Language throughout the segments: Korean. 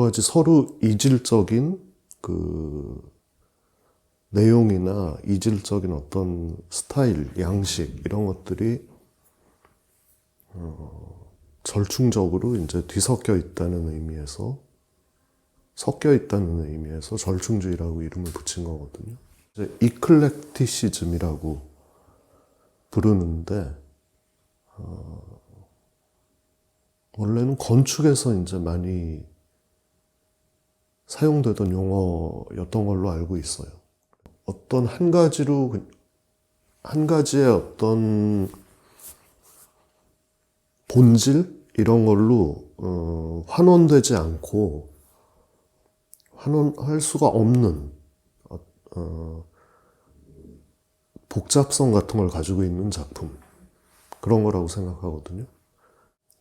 가지 서로 이질적인 그 내용이나 이질적인 어떤 스타일, 양식 이런 것들이 절충적으로 이제 뒤섞여 있다는 의미에서 섞여 있다는 의미에서 절충주의라고 이름을 붙인 거거든요. 이제 이클렉티시즘이라고 부르는데 원래는 건축에서 이제 많이 사용되던 용어였던 걸로 알고 있어요. 어떤 한 가지의 어떤 본질 이런 걸로 환원되지 않고 환원할 수가 없는 복잡성 같은 걸 가지고 있는 작품, 그런 거라고 생각하거든요.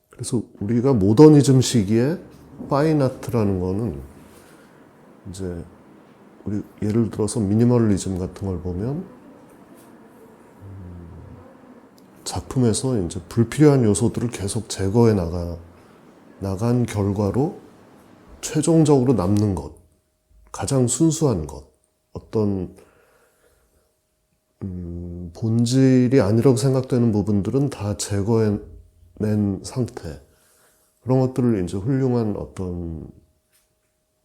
그래서 우리가 모더니즘 시기에 파인아트라는 거는 이제 우리 예를 들어서 미니멀리즘 같은 걸 보면 작품에서 이제 불필요한 요소들을 계속 제거해 나간 결과로 최종적으로 남는 것, 가장 순수한 것, 어떤 본질이 아니라고 생각되는 부분들은 다 제거해낸 상태, 그런 것들을 이제 훌륭한 어떤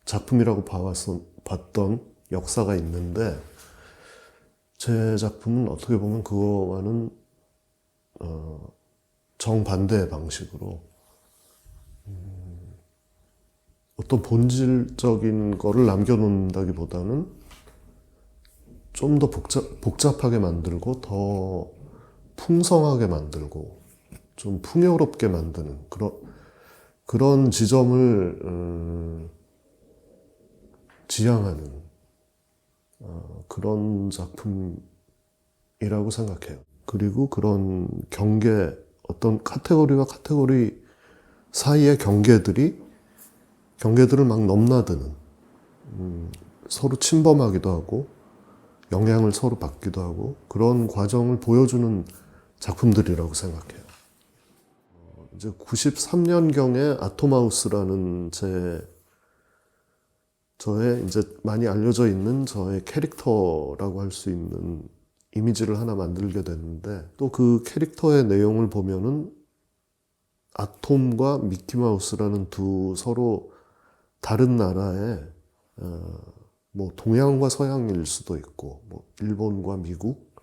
작품이라고 봤던 역사가 있는데, 제 작품은 어떻게 보면 그거와는 정반대의 방식으로 어떤 본질적인 거를 남겨놓는다기보다는 좀 더 복잡하게 만들고 더 풍성하게 만들고 좀 풍요롭게 만드는 그런 지점을 지향하는 그런 작품이라고 생각해요. 그리고 그런 경계, 어떤 카테고리와 카테고리 사이의 경계들을 막 넘나드는, 서로 침범하기도 하고 영향을 서로 받기도 하고 그런 과정을 보여주는 작품들이라고 생각해요. 이제 93년경에 아톰하우스라는 저의 이제 많이 알려져 있는 저의 캐릭터라고 할 수 있는 이미지를 하나 만들게 됐는데, 또 그 캐릭터의 내용을 보면은 아톰과 미키마우스라는 두 서로 다른 나라의 뭐 동양과 서양일 수도 있고, 뭐 일본과 미국,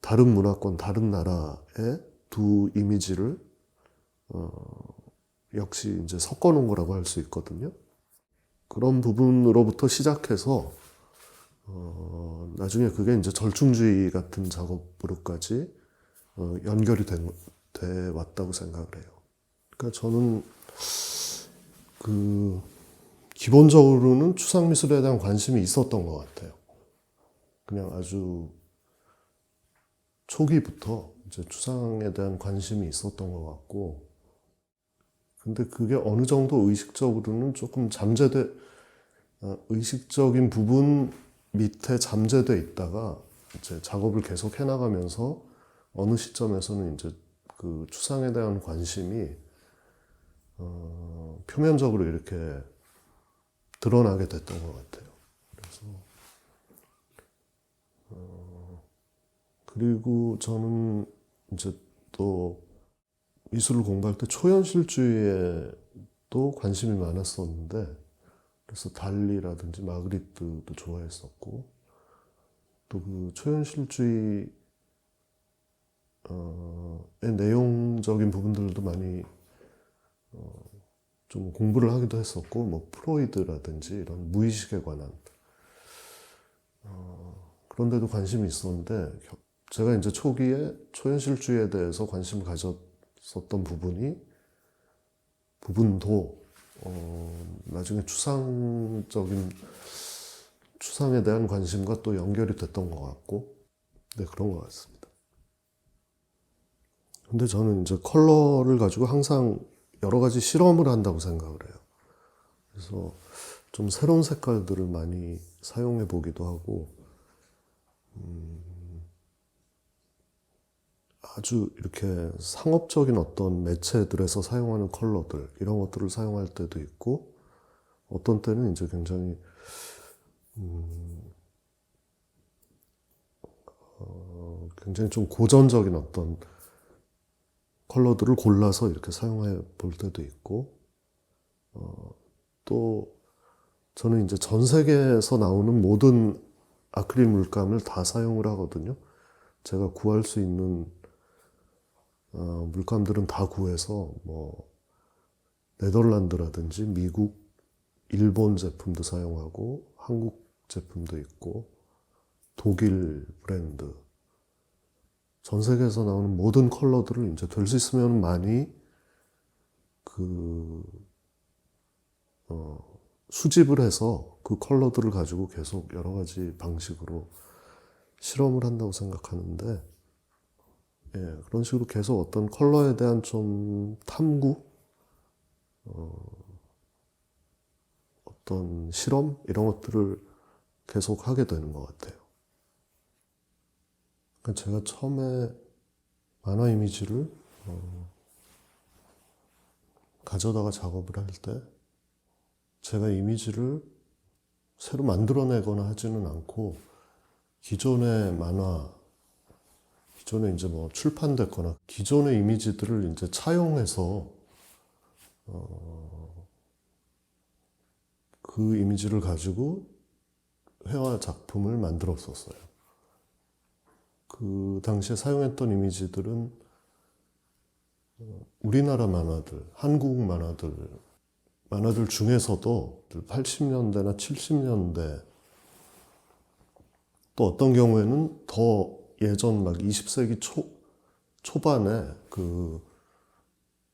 다른 문화권, 다른 나라의 두 이미지를 역시 이제 섞어 놓은 거라고 할 수 있거든요. 그런 부분으로부터 시작해서 나중에 그게 이제 절충주의 같은 작업으로까지 연결이 돼 왔다고 생각을 해요. 그러니까 저는 기본적으로는 추상미술에 대한 관심이 있었던 것 같아요. 그냥 아주 초기부터 이제 추상에 대한 관심이 있었던 것 같고, 근데 그게 어느 정도 의식적으로는 조금 의식적인 부분 밑에 잠재돼 있다가 이제 작업을 계속 해나가면서 어느 시점에서는 이제 그 추상에 대한 관심이 표면적으로 이렇게 드러나게 됐던 것 같아요. 그래서 그리고 저는 이제 또 미술을 공부할 때 초현실주의에도 관심이 많았었는데, 그래서 달리라든지 마그리트도 좋아했었고, 또 그 초현실주의의 내용적인 부분들도 많이 좀 공부를 하기도 했었고, 뭐 프로이드라든지 이런 무의식에 관한 그런 데도 관심이 있었는데, 제가 이제 초기에 초현실주의에 대해서 관심을 가졌었던 부분도 나중에 추상에 대한 관심과 또 연결이 됐던 것 같고, 네, 그런 것 같습니다. 근데 저는 이제 컬러를 가지고 항상 여러 가지 실험을 한다고 생각을 해요. 그래서 좀 새로운 색깔들을 많이 사용해 보기도 하고, 아주 이렇게 상업적인 어떤 매체들에서 사용하는 컬러들, 이런 것들을 사용할 때도 있고, 어떤 때는 이제 굉장히 굉장히 좀 고전적인 어떤 컬러들을 골라서 이렇게 사용해 볼 때도 있고, 또 저는 이제 전 세계에서 나오는 모든 아크릴 물감을 다 사용을 하거든요. 제가 구할 수 있는 물감들은 다 구해서 뭐 네덜란드라든지 미국, 일본 제품도 사용하고 한국 제품도 있고 독일 브랜드, 전 세계에서 나오는 모든 컬러들을 이제 될 수 있으면 많이 수집을 해서 그 컬러들을 가지고 계속 여러 가지 방식으로 실험을 한다고 생각하는데, 예, 그런 식으로 계속 어떤 컬러에 대한 좀 탐구, 어떤 실험 이런 것들을 계속 하게 되는 것 같아요. 그러니까 제가 처음에 만화 이미지를 가져다가 작업을 할 때 제가 이미지를 새로 만들어내거나 하지는 않고 기존의 만화, 기존에 이제 뭐 출판됐거나 기존의 이미지들을 이제 차용해서 그 이미지를 가지고 회화 작품을 만들었었어요. 그 당시에 사용했던 이미지들은 우리나라 만화들, 한국 만화들 중에서도 80년대나 70년대, 또 어떤 경우에는 더 예전 막 20세기 초반에 그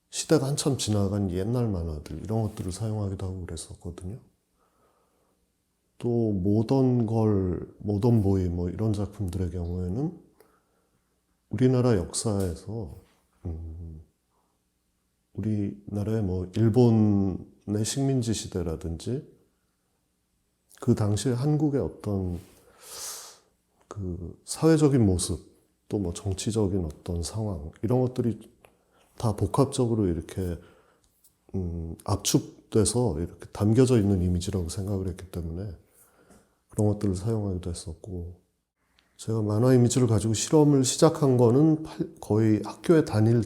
시대가 한참 지나간 옛날 만화들, 이런 것들을 사용하기도 하고 그랬었거든요. 또 모던보이 뭐 이런 작품들의 경우에는 우리나라 역사에서 우리나라의 뭐 일본의 식민지 시대라든지 그 당시에 한국의 어떤 그 사회적인 모습, 또 뭐 정치적인 어떤 상황, 이런 것들이 다 복합적으로 이렇게 압축돼서 이렇게 담겨져 있는 이미지라고 생각을 했기 때문에 그런 것들을 사용하기도 했었고, 제가 만화 이미지를 가지고 실험을 시작한 거는 거의 학교에 다니고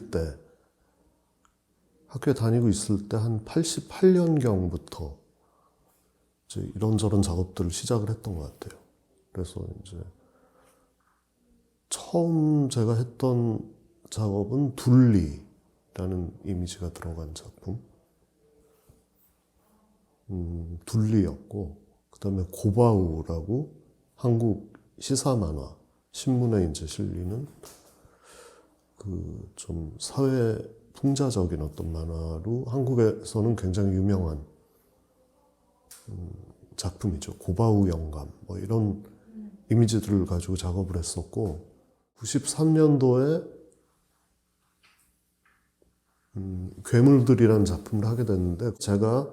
있을 때 한 88년경부터 이제 이런저런 작업들을 시작을 했던 것 같아요. 그래서 이제 처음 제가 했던 작업은 둘리라는 이미지가 들어간 작품, 둘리였고, 그 다음에 고바우라고 한국 시사 만화, 신문에 이제 실리는 그 좀 사회 풍자적인 어떤 만화로 한국에서는 굉장히 유명한 작품이죠. 고바우 영감, 뭐 이런 이미지들을 가지고 작업을 했었고, 93년도에 괴물들이라는 작품을 하게 됐는데, 제가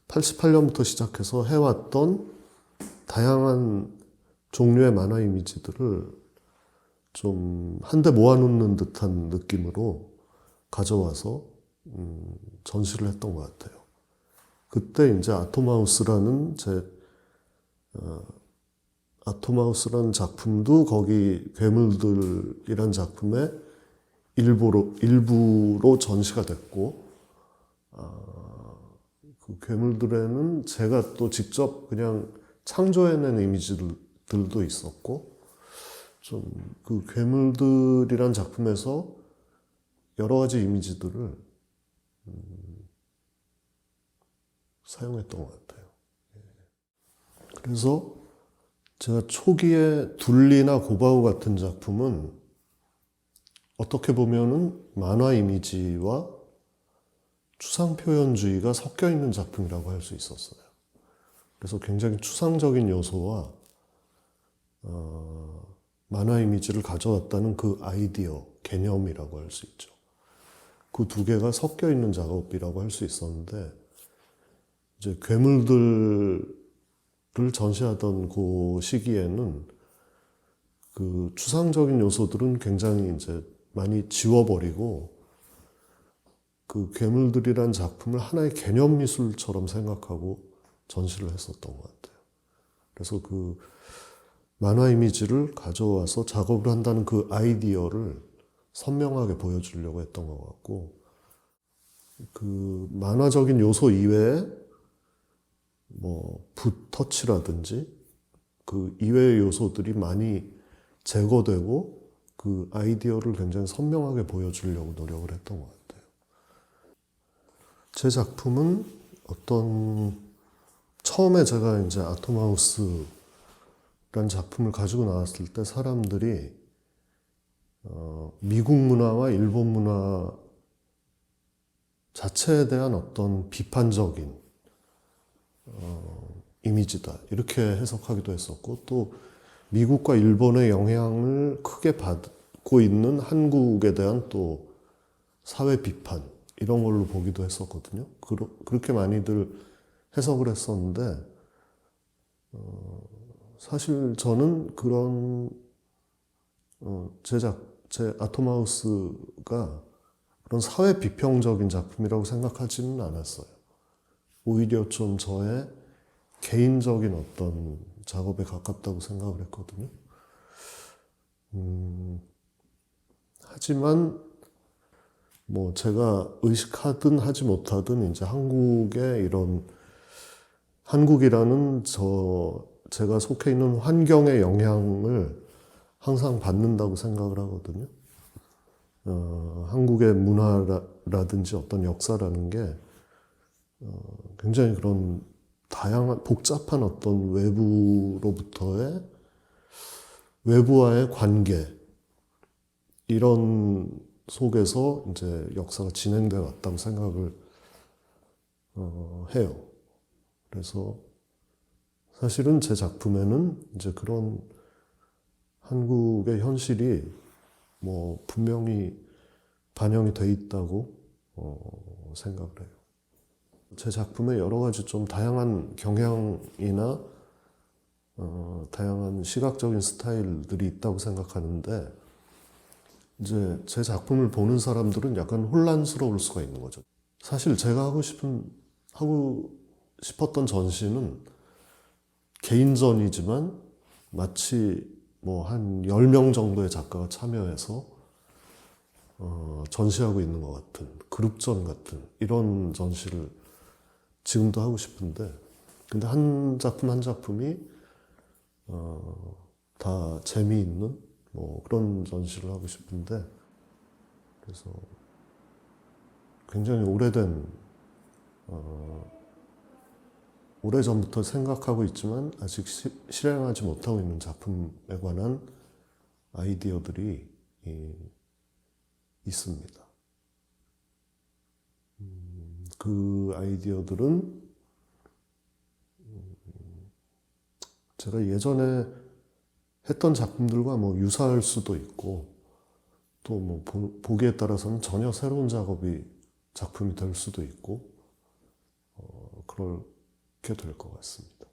88년부터 시작해서 해왔던 다양한 종류의 만화 이미지들을 좀 한데 모아놓는 듯한 느낌으로 가져와서 전시를 했던 것 같아요. 그때 이제 아토마우스라는 작품도 거기 괴물들이란 작품의 일부로 전시가 됐고, 그 괴물들에는 제가 또 직접 그냥 창조해낸 이미지들도 있었고, 좀 그 괴물들이란 작품에서 여러 가지 이미지들을 사용했던 것 같아요. 그래서 제가 초기에 둘리나 고바우 같은 작품은 어떻게 보면은 만화 이미지와 추상표현주의가 섞여 있는 작품이라고 할 수 있었어요. 그래서 굉장히 추상적인 요소와 만화 이미지를 가져왔다는 그 아이디어, 개념이라고 할 수 있죠. 그 두 개가 섞여 있는 작업이라고 할 수 있었는데, 이제 괴물들을 전시하던 그 시기에는 그 추상적인 요소들은 굉장히 이제 많이 지워버리고, 그 괴물들이란 작품을 하나의 개념 미술처럼 생각하고 전시를 했었던 것 같아요. 그래서 그 만화 이미지를 가져와서 작업을 한다는 그 아이디어를 선명하게 보여주려고 했던 것 같고, 그 만화적인 요소 이외에 뭐 붓터치라든지 그 이외의 요소들이 많이 제거되고 그 아이디어를 굉장히 선명하게 보여주려고 노력을 했던 것 같아요. 제 작품은 처음에 제가 이제 아톰하우스라는 작품을 가지고 나왔을 때 사람들이 미국 문화와 일본 문화 자체에 대한 어떤 비판적인 이미지다 이렇게 해석하기도 했었고, 또 미국과 일본의 영향을 크게 받고 있는 한국에 대한 또 사회 비판 이런 걸로 보기도 했었거든요. 그렇게 많이들 해석을 했었는데 사실 저는 그런 제 아톰하우스가 그런 사회 비평적인 작품이라고 생각하지는 않았어요. 오히려 좀 저의 개인적인 어떤 작업에 가깝다고 생각을 했거든요. 하지만 뭐 제가 의식하든 하지 못하든 이제 한국이라는 제가 속해 있는 환경의 영향을 항상 받는다고 생각을 하거든요. 한국의 문화라든지 어떤 역사라는 게 굉장히 그런 다양한 복잡한 어떤 외부와의 관계 이런 속에서 이제 역사가 진행돼 왔다고 생각을 해요. 그래서 사실은 제 작품에는 이제 그런 한국의 현실이 뭐 분명히 반영이 돼 있다고 생각을 해요. 제 작품에 여러 가지 좀 다양한 경향이나 다양한 시각적인 스타일들이 있다고 생각하는데, 이제 제 작품을 보는 사람들은 약간 혼란스러울 수가 있는 거죠. 사실 제가 하고 싶었던 전시는 개인전이지만 마치 뭐 한 10명 정도의 작가가 참여해서 전시하고 있는 것 같은, 그룹전 같은 이런 전시를 지금도 하고 싶은데, 근데 한 작품 한 작품이 다 재미있는 뭐 그런 전시를 하고 싶은데, 그래서 굉장히 오래전부터 생각하고 있지만 아직 실행하지 못하고 있는 작품에 관한 아이디어들이 있습니다. 그 아이디어들은 제가 예전에 했던 작품들과 뭐 유사할 수도 있고, 또 뭐 보기에 따라서는 전혀 새로운 작품이 될 수도 있고, 그렇게 될 것 같습니다.